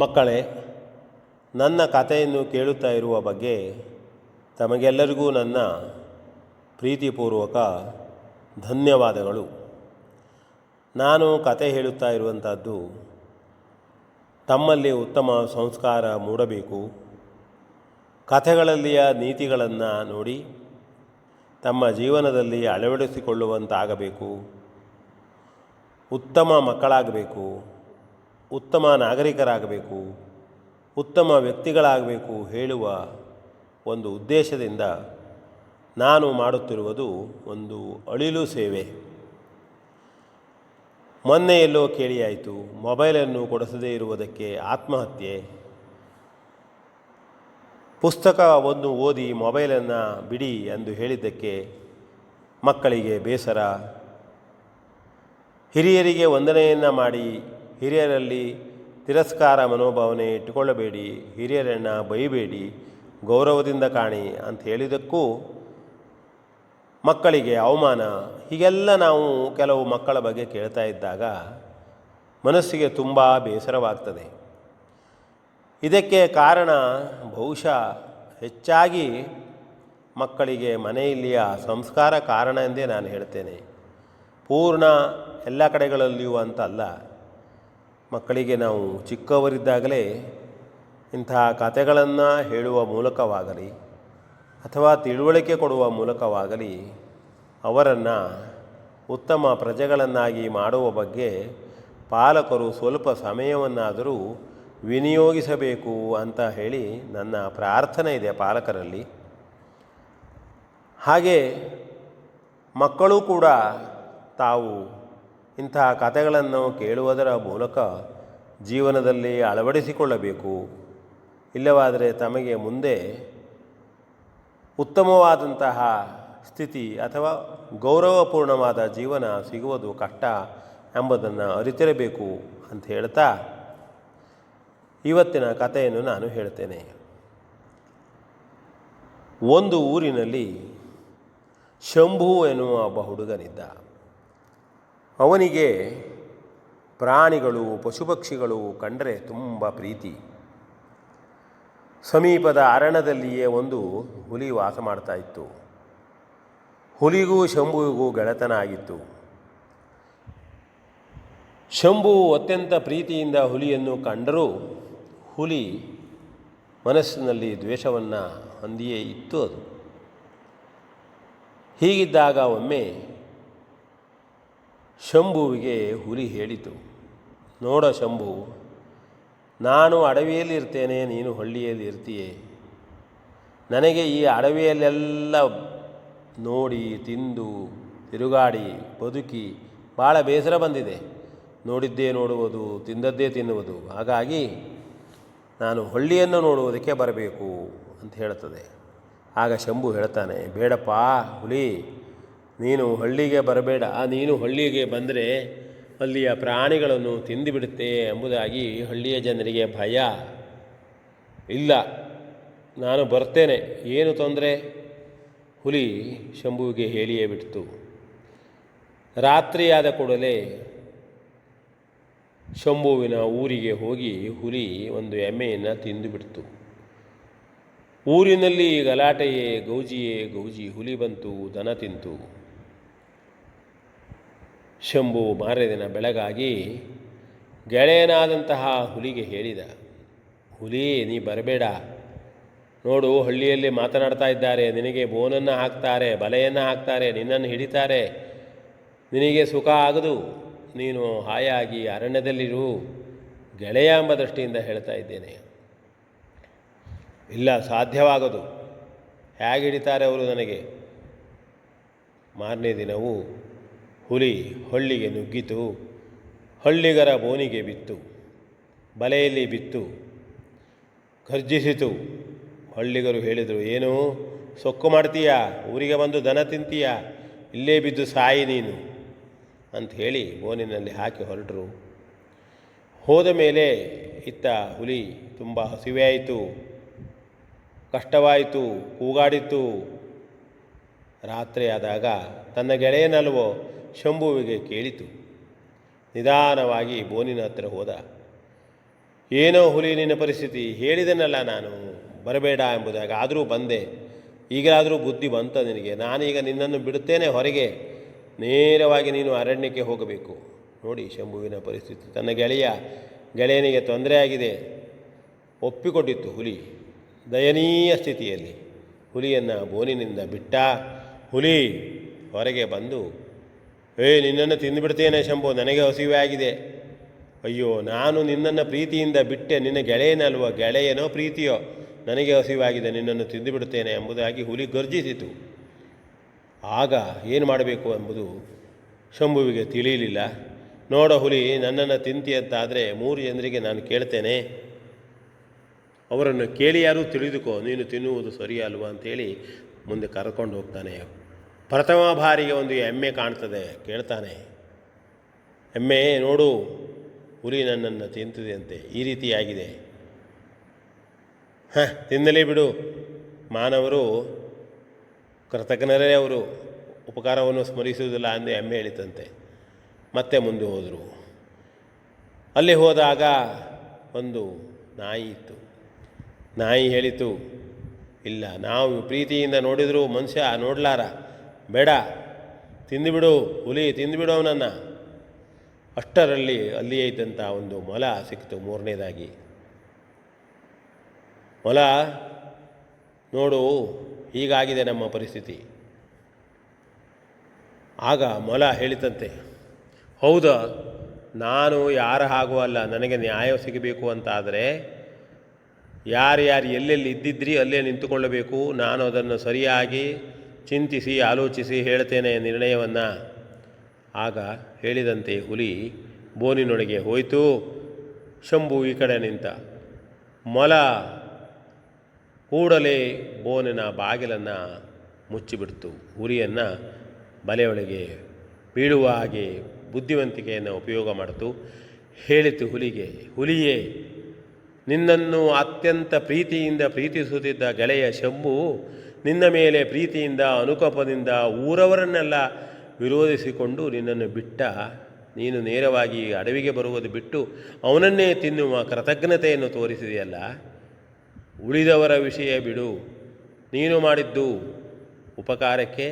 ಮಕ್ಕಳೇ, ನನ್ನ ಕಥೆಯನ್ನು ಕೇಳುತ್ತಾ ಇರುವ ಬಗ್ಗೆ ತಮಗೆಲ್ಲರಿಗೂ ನನ್ನ ಪ್ರೀತಿಪೂರ್ವಕ ಧನ್ಯವಾದಗಳು. ನಾನು ಕತೆ ಹೇಳುತ್ತಾ ಇರುವಂಥದ್ದು ತಮ್ಮಲ್ಲಿ ಉತ್ತಮ ಸಂಸ್ಕಾರ ಮೂಡಬೇಕು, ಕಥೆಗಳಲ್ಲಿಯ ನೀತಿಗಳನ್ನು ನೋಡಿ ತಮ್ಮ ಜೀವನದಲ್ಲಿ ಅಳವಡಿಸಿಕೊಳ್ಳುವಂತಾಗಬೇಕು, ಉತ್ತಮ ಮಕ್ಕಳಾಗಬೇಕು, ಉತ್ತಮ ನಾಗರಿಕರಾಗಬೇಕು, ಉತ್ತಮ ವ್ಯಕ್ತಿಗಳಾಗಬೇಕು ಹೇಳುವ ಒಂದು ಉದ್ದೇಶದಿಂದ ನಾನು ಮಾಡುತ್ತಿರುವುದು ಒಂದು ಅಳಿಲು ಸೇವೆ. ಮೊನ್ನೆ ಎಲ್ಲೋ ಕೇಳಿಯಾಯಿತು, ಮೊಬೈಲನ್ನು ಕೊಡಿಸದೇ ಇರುವುದಕ್ಕೆ ಆತ್ಮಹತ್ಯೆ. ಪುಸ್ತಕವನ್ನು ಓದಿ ಮೊಬೈಲನ್ನು ಬಿಡಿ ಎಂದು ಹೇಳಿದ್ದಕ್ಕೆ ಮಕ್ಕಳಿಗೆ ಬೇಸರ. ಹಿರಿಯರಿಗೆ ವಂದನೆಯನ್ನು ಮಾಡಿ ಹಿರಿಯರಲ್ಲಿ ತಿರಸ್ಕಾರ ಮನೋಭಾವನೆ ಇಟ್ಟುಕೊಳ್ಳಬೇಡಿ, ಹಿರಿಯರನ್ನು ಬೈಬೇಡಿ, ಗೌರವದಿಂದ ಕಾಣಿ ಅಂತ ಹೇಳಿದ್ದಕ್ಕೂ ಮಕ್ಕಳಿಗೆ ಅವಮಾನ. ಹೀಗೆಲ್ಲ ನಾವು ಕೆಲವು ಮಕ್ಕಳ ಬಗ್ಗೆ ಕೇಳ್ತಾ ಇದ್ದಾಗ ಮನಸ್ಸಿಗೆ ತುಂಬ ಬೇಸರವಾಗ್ತದೆ. ಇದಕ್ಕೆ ಕಾರಣ ಬಹುಶಃ ಹೆಚ್ಚಾಗಿ ಮಕ್ಕಳಿಗೆ ಮನೆಯಲ್ಲಿಯ ಸಂಸ್ಕಾರ ಕಾರಣ ಎಂದೇ ನಾನು ಹೇಳ್ತೇನೆ. ಪೂರ್ಣ ಎಲ್ಲ ಕಡೆಗಳಲ್ಲಿಯೂ ಅಂತಲ್ಲ. ಮಕ್ಕಳಿಗೆ ನಾವು ಚಿಕ್ಕವರಿದ್ದಾಗಲೇ ಇಂತಹ ಕಥೆಗಳನ್ನು ಹೇಳುವ ಮೂಲಕವಾಗಲಿ ಅಥವಾ ತಿಳುವಳಿಕೆ ಕೊಡುವ ಮೂಲಕವಾಗಲಿ ಅವರನ್ನು ಉತ್ತಮ ಪ್ರಜೆಗಳನ್ನಾಗಿ ಮಾಡುವ ಬಗ್ಗೆ ಪಾಲಕರು ಸ್ವಲ್ಪ ಸಮಯವನ್ನಾದರೂ ವಿನಿಯೋಗಿಸಬೇಕು ಅಂತ ಹೇಳಿ ನನ್ನ ಪ್ರಾರ್ಥನೆ ಇದೆ ಪಾಲಕರಲ್ಲಿ. ಹಾಗೆ ಮಕ್ಕಳು ಕೂಡ ತಾವು ಇಂತಹ ಕಥೆಗಳನ್ನು ಕೇಳುವುದರ ಮೂಲಕ ಜೀವನದಲ್ಲಿ ಅಳವಡಿಸಿಕೊಳ್ಳಬೇಕು. ಇಲ್ಲವಾದರೆ ತಮಗೆ ಮುಂದೆ ಉತ್ತಮವಾದಂತಹ ಸ್ಥಿತಿ ಅಥವಾ ಗೌರವಪೂರ್ಣವಾದ ಜೀವನ ಸಿಗುವುದು ಕಷ್ಟ ಎಂಬುದನ್ನು ಅರಿತಿರಬೇಕು ಅಂತ ಹೇಳ್ತಾ ಇವತ್ತಿನ ಕಥೆಯನ್ನು ನಾನು ಹೇಳ್ತೇನೆ. ಒಂದು ಊರಿನಲ್ಲಿ ಶಂಭು ಎನ್ನುವ ಒಬ್ಬ ಹುಡುಗನಿದ್ದ. ಅವನಿಗೆ ಪ್ರಾಣಿಗಳು, ಪಶುಪಕ್ಷಿಗಳು ಕಂಡರೆ ತುಂಬ ಪ್ರೀತಿ. ಸಮೀಪದ ಅರಣ್ಯದಲ್ಲಿಯೇ ಒಂದು ಹುಲಿ ವಾಸ ಮಾಡ್ತಾ ಇತ್ತು. ಹುಲಿಗೂ ಶಂಭುವಿಗೂ ಗೆಳೆತನ ಆಗಿತ್ತು. ಶಂಭು ಅತ್ಯಂತ ಪ್ರೀತಿಯಿಂದ ಹುಲಿಯನ್ನು ಕಂಡರೂ ಹುಲಿ ಮನಸ್ಸಿನಲ್ಲಿ ದ್ವೇಷವನ್ನು ಹೊಂದಿಯೇ ಇತ್ತು. ಅದು ಹೀಗಿದ್ದಾಗ ಒಮ್ಮೆ ಶಂಭುವಿಗೆ ಹುಲಿ ಹೇಳಿತು, ನೋಡ ಶಂಭು, ನಾನು ಅಡವಿಯಲ್ಲಿ ಇರ್ತೇನೆ, ನೀನು ಹಳ್ಳಿಯಲ್ಲಿ ಇರ್ತೀಯೇ. ನನಗೆ ಈ ಅಡವಿಯಲ್ಲೆಲ್ಲ ನೋಡಿ ತಿಂದು ತಿರುಗಾಡಿ ಬದುಕಿ ಭಾಳ ಬೇಸರ ಬಂದಿದೆ. ನೋಡಿದ್ದೇ ನೋಡುವುದು, ತಿಂದದ್ದೇ ತಿನ್ನುವುದು. ಹಾಗಾಗಿ ನಾನು ಹಳ್ಳಿಯನ್ನು ನೋಡುವುದಕ್ಕೆ ಬರಬೇಕು ಅಂತ ಹೇಳ್ತದೆ. ಆಗ ಶಂಭು ಹೇಳ್ತಾನೆ, ಬೇಡಪ್ಪ ಹುಲಿ, ನೀನು ಹಳ್ಳಿಗೆ ಬರಬೇಡ. ನೀನು ಹಳ್ಳಿಗೆ ಬಂದರೆ ಅಲ್ಲಿಯ ಪ್ರಾಣಿಗಳನ್ನು ತಿಂದುಬಿಡುತ್ತೆ ಎಂಬುದಾಗಿ ಹಳ್ಳಿಯ ಜನರಿಗೆ ಭಯ. ಇಲ್ಲ, ನಾನು ಬರ್ತೇನೆ, ಏನು ತೊಂದರೆ? ಹುಲಿ ಶಂಭುವಿಗೆ ಹೇಳಿಯೇ ಬಿಡ್ತು. ರಾತ್ರಿಯಾದ ಕೂಡಲೇ ಶಂಭುವಿನ ಊರಿಗೆ ಹೋಗಿ ಹುಲಿ ಒಂದು ಎಮ್ಮೆಯನ್ನು ತಿಂದುಬಿಡ್ತು. ಊರಿನಲ್ಲಿ ಗಲಾಟೆಯೇ, ಗೌಜಿಯೇ ಗೌಜಿ. ಹುಲಿ ಬಂತು, ದನ ತಿಂತು. ಶಂಭು ಮಾರನೇ ದಿನ ಬೆಳಗಾಗಿ ಗೆಳೆಯನಾದಂತಹ ಹುಲಿಗೆ ಹೇಳಿದ, ಹುಲಿ, ನೀ ಬರಬೇಡ, ನೋಡು ಹಳ್ಳಿಯಲ್ಲಿ ಮಾತನಾಡ್ತಾ ಇದ್ದಾರೆ, ನಿನಗೆ ಬೋನನ್ನು ಹಾಕ್ತಾರೆ, ಬಲೆಯನ್ನು ಹಾಕ್ತಾರೆ, ನಿನ್ನನ್ನು ಹಿಡಿತಾರೆ, ನಿನಗೆ ಸುಖ ಆಗದು, ನೀನು ಹಾಯಾಗಿ ಅರಣ್ಯದಲ್ಲಿರು, ಗೆಳೆಯ ಎಂಬ ದೃಷ್ಟಿಯಿಂದ ಹೇಳ್ತಾ ಇದ್ದೇನೆ. ಇಲ್ಲ, ಸಾಧ್ಯವಾಗದು, ಹೇಗೆ ಹಿಡಿತಾರೆ ಅವರು ನನಗೆ? ಮಾರನೇ ದಿನವೂ ಹುಲಿ ಹಳ್ಳಿಗೆ ನುಗ್ಗಿತು. ಹಳ್ಳಿಗರ ಬೋನಿಗೆ ಬಿತ್ತು, ಬಲೆಯಲ್ಲಿ ಬಿತ್ತು, ಗರ್ಜಿಸಿತು. ಹಳ್ಳಿಗರು ಹೇಳಿದರು, ಏನು ಸೊಕ್ಕು ಮಾಡ್ತೀಯಾ? ಊರಿಗೆ ಬಂದು ದನ ತಿಂತೀಯಾ? ಇಲ್ಲೇ ಬಿದ್ದು ಸಾಯಿ ನೀನು ಅಂತ ಹೇಳಿ ಬೋನಿನಲ್ಲಿ ಹಾಕಿ ಹೊರಟರು. ಹೋದ ಮೇಲೆ ಇತ್ತ ಹುಲಿ ತುಂಬ ಹಸಿವೆ ಆಯಿತು, ಕಷ್ಟವಾಯಿತು, ಕೂಗಾಡಿತು. ರಾತ್ರಿ ಆದಾಗ ತನ್ನ ಗೆಳೆಯನಲ್ವೋ ಶಂಭುವಿಗೆ ಕೇಳಿತು. ನಿಧಾನವಾಗಿ ಬೋನಿನ ಹತ್ತಿರ ಹೋದ. ಏನೋ ಹುಲಿ ನಿನ್ನ ಪರಿಸ್ಥಿತಿ, ಹೇಳಿದೆನಲ್ಲ ನಾನು ಬರಬೇಡ ಎಂಬುದಾಗಿ, ಆದರೂ ಬಂದೆ. ಈಗಲಾದರೂ ಬುದ್ಧಿ ಬಂತ ನಿನಗೆ. ನಾನೀಗ ನಿನ್ನನ್ನು ಬಿಡುತ್ತೇನೆ ಹೊರಗೆ, ನೇರವಾಗಿ ನೀನು ಅರಣ್ಯಕ್ಕೆ ಹೋಗಬೇಕು. ನೋಡಿ ಶಂಭುವಿನ ಪರಿಸ್ಥಿತಿ. ತನ್ನ ಗೆಳೆಯನಿಗೆ ತೊಂದರೆ ಆಗಿದೆ, ಒಪ್ಪಿಕೊಂಡಿತ್ತು ಹುಲಿ. ದಯನೀಯ ಸ್ಥಿತಿಯಲ್ಲಿ ಹುಲಿಯನ್ನು ಬೋನಿನಿಂದ ಬಿಟ್ಟ. ಹುಲಿ ಹೊರಗೆ ಬಂದು, ನಿನ್ನನ್ನು ತಿಂದುಬಿಡ್ತೇನೆ ಶಂಭು, ನನಗೆ ಹಸಿವೆ ಆಗಿದೆ. ಅಯ್ಯೋ, ನಾನು ನಿನ್ನನ್ನು ಪ್ರೀತಿಯಿಂದ ಬಿಟ್ಟೆ, ನಿನ್ನ ಗೆಳೆಯನಲ್ವ, ಗೆಳೆಯನೋ ಪ್ರೀತಿಯೋ, ನನಗೆ ಹಸಿವಾಗಿದೆ, ನಿನ್ನನ್ನು ತಿಂದುಬಿಡುತ್ತೇನೆ ಎಂಬುದಾಗಿ ಹುಲಿ ಗರ್ಜಿಸಿತು. ಆಗ ಏನು ಮಾಡಬೇಕು ಎಂಬುದು ಶಂಭುವಿಗೆ ತಿಳಿಯಲಿಲ್ಲ. ನೋಡ ಹುಲಿ, ನನ್ನನ್ನು ತಿಂತಿಯಂತಾದರೆ 3 ಜನರಿಗೆ ನಾನು ಕೇಳ್ತೇನೆ, ಅವರನ್ನು ಕೇಳಿ ಯಾರೂ ತಿಳಿದುಕೋ, ನೀನು ತಿನ್ನುವುದು ಸರಿಯಲ್ವ ಅಂಥೇಳಿ ಮುಂದೆ ಕರ್ಕೊಂಡು ಹೋಗ್ತಾನೆ. ಪ್ರಥಮ ಬಾರಿಗೆ ಒಂದು ಎಮ್ಮೆ ಕಾಣ್ತದೆ, ಕೇಳ್ತಾನೆ, ಎಮ್ಮೆ ನೋಡು, ಹುಲಿ ನನ್ನನ್ನು ತಿಂತಿದೆ ಅಂತೆ, ಈ ರೀತಿಯಾಗಿದೆ. ತಿನ್ನಲೇ ಬಿಡು, ಮಾನವರು ಕೃತಜ್ಞರೇ, ಅವರು ಉಪಕಾರವನ್ನು ಸ್ಮರಿಸುವುದಿಲ್ಲ ಎಂದು ಎಮ್ಮೆ ಹೇಳಿತಂತೆ. ಮತ್ತೆ ಮುಂದೆ ಹೋದರು. ಅಲ್ಲಿ ಹೋದಾಗ ಒಂದು ನಾಯಿ ಇತ್ತು. ನಾಯಿ ಹೇಳಿತು, ಇಲ್ಲ, ನಾವು ಪ್ರೀತಿಯಿಂದ ನೋಡಿದರೂ ಮನುಷ್ಯ ನೋಡಲಾರ, ಬೇಡ, ತಿಂದುಬಿಡು ಹುಲಿ, ತಿಂದುಬಿಡು ಅವನನ್ನು. ಅಷ್ಟರಲ್ಲಿ ಅಲ್ಲಿಯೇ ಇದ್ದಂಥ ಒಂದು ಮೊಲ ಸಿಕ್ತು. 3ನೇದಾಗಿ ಮೊಲ, ನೋಡು ಹೀಗಾಗಿದೆ ನಮ್ಮ ಪರಿಸ್ಥಿತಿ. ಆಗ ಮೊಲ ಹೇಳಿತಂತೆ, ಹೌದಾ, ನಾನು ಯಾರ ಹಾಗೂ ಅಲ್ಲ, ನನಗೆ ನ್ಯಾಯ ಸಿಗಬೇಕು ಅಂತಾದರೆ ಯಾರ್ಯಾರು ಎಲ್ಲೆಲ್ಲಿ ಇದ್ದಿದ್ರಿ ಅಲ್ಲೇ ನಿಂತುಕೊಳ್ಳಬೇಕು. ನಾನು ಅದನ್ನು ಸರಿಯಾಗಿ ಚಿಂತಿಸಿ ಆಲೋಚಿಸಿ ಹೇಳ್ತೇನೆ ನಿರ್ಣಯವನ್ನು. ಆಗ ಹೇಳಿದಂತೆ ಹುಲಿ ಬೋನಿನೊಳಗೆ ಹೋಯಿತು. ಶಂಭು ಈ ಕಡೆ ನಿಂತ. ಮೊಲ ಕೂಡಲೇ ಬೋನಿನ ಬಾಗಿಲನ್ನು ಮುಚ್ಚಿಬಿಡ್ತು. ಹುಲಿಯನ್ನು ಬಲೆಯೊಳಗೆ ಬೀಳುವ ಹಾಗೆ ಬುದ್ಧಿವಂತಿಕೆಯನ್ನು ಉಪಯೋಗ ಮಾಡಿತು. ಹೇಳಿತು ಹುಲಿಗೆ, ಹುಲಿಯೇ, ನಿನ್ನನ್ನು ಅತ್ಯಂತ ಪ್ರೀತಿಯಿಂದ ಪ್ರೀತಿಸುತ್ತಿದ್ದ ಗೆಳೆಯ ಶಂಭು ನಿನ್ನ ಮೇಲೆ ಪ್ರೀತಿಯಿಂದ ಅನುಕಂಪದಿಂದ ಊರವರನ್ನೆಲ್ಲ ವಿರೋಧಿಸಿಕೊಂಡು ನಿನ್ನನ್ನು ಬಿಟ್ಟ. ನೀನು ನೇರವಾಗಿ ಅಡವಿಗೆ ಬರುವುದು ಬಿಟ್ಟು ಅವನನ್ನೇ ತಿನ್ನುವ ಕೃತಜ್ಞತೆಯನ್ನು ತೋರಿಸಿದೆಯಲ್ಲ. ಉಳಿದವರ ವಿಷಯ ಬಿಡು, ನೀನು ಮಾಡಿದ್ದು ಉಪಕಾರಕ್ಕೆ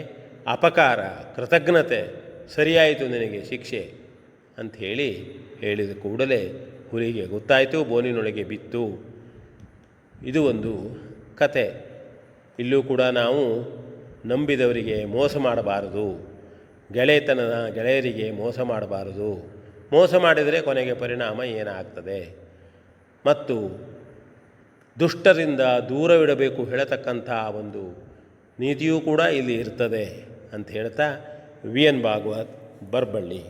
ಅಪಕಾರ, ಕೃತಜ್ಞತೆ, ಸರಿಯಾಯಿತು ನಿನಗೆ ಶಿಕ್ಷೆ ಅಂಥೇಳಿ ಹೇಳಿದ ಕೂಡಲೇ ಹುಲಿಗೆ ಗೊತ್ತಾಯಿತು, ಬೋನಿನೊಳಗೆ ಬಿತ್ತು. ಇದು ಒಂದು ಕತೆ. ಇಲ್ಲೂ ಕೂಡ ನಾವು ನಂಬಿದವರಿಗೆ ಮೋಸ ಮಾಡಬಾರದು, ಗೆಳೆಯರಿಗೆ ಮೋಸ ಮಾಡಬಾರದು. ಮೋಸ ಮಾಡಿದರೆ ಕೊನೆಗೆ ಪರಿಣಾಮ ಏನಾಗ್ತದೆ, ಮತ್ತು ದುಷ್ಟರಿಂದ ದೂರವಿಡಬೇಕು ಹೇಳತಕ್ಕಂಥ ಒಂದು ನೀತಿಯೂ ಕೂಡ ಇಲ್ಲಿ ಇರ್ತದೆ ಅಂತ ಹೇಳ್ತಾ ವಿ ಎನ್ ಭಾಗವತ್, ಬರಬಳ್ಳಿ.